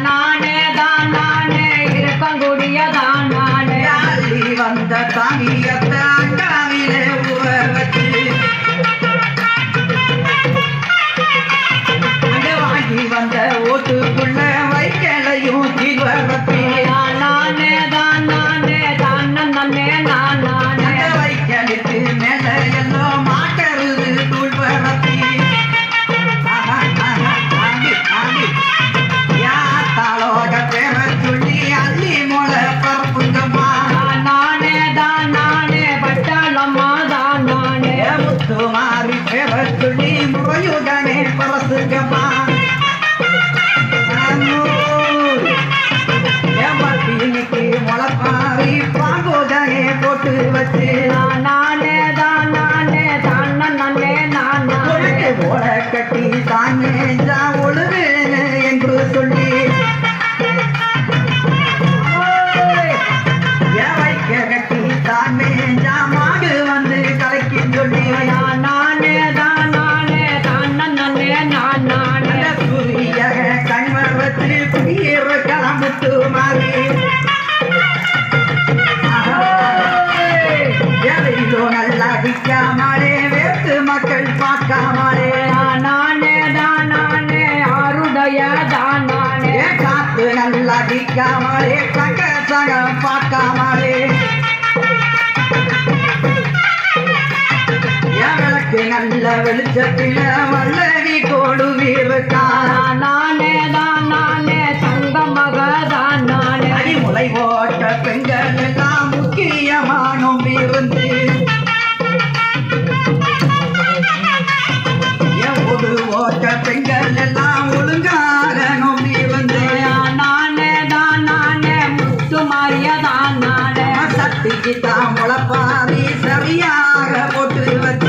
நானே தான் நானே இருக்கக்கூடியதான் நானே அள்ளி வந்த தாங்கியத்தை அண்டாவிலே ஊற வச்சு அங்க வாங்கி வந்த ஓட்டுக்குள்ள வைக்கலையும் தீர்வரப்பி நானே தான் நானே தான் நன்னே நான் நானே வைக்கலுக்கு மேல எல்லாம் மாட்டருது தூள்வரப்பி யாத்தாலோக பேர சொல்லி அள்ளி மொழ பரப்புங்கம்மா நானே தான் நானே பட்டாளம்மா தான் நானே முத்து மாறி பேர சொல்லி முறையுடனே பரசுங்கம்மா ஏமாத்தினிக்கு முளப்பாரி பாங்குடனே போட்டு வச்சு நானே தான் நானே தான் நன்னே நான் நானே ஓட கட்டி தானே ஒழுவேனு என்று சொல்லி வைக்க கட்டி தானே மாடு வந்து கலைக்கு சொல்லி நானே தான் நானே தான் நன்னே நான் நானே சூரிய கண்வர் வச்சு குடியேற கிளம்புத்து மாறி எதையோ நல்லா அடிக்காமலே வேத்து மக்கள் பார்க்காமலே நானே தான் நானே ஆருடைய தான் நானே காத்து நல்லா அடிக்காமலே சக சக பார்க்காமலே விளக்கு நல்ல வெளிச்சத்தில வல்லவி கோடு வீருக்கா நானே தான் நானே தங்க மக தான் நானே அடிமுலை ஓட்ட பெண்கள் எல்லாம் முக்கியமானோம் இருந்து ஒரு ஓட்ட பெண்கள் எல்லாம் ஒழுங்காக நோம்பி வந்து நானே தான் நானே முத்து மாறிய தான் நானே சக்திக்கு தான் முளப்பாரி சரியாக போட்டு வச்சு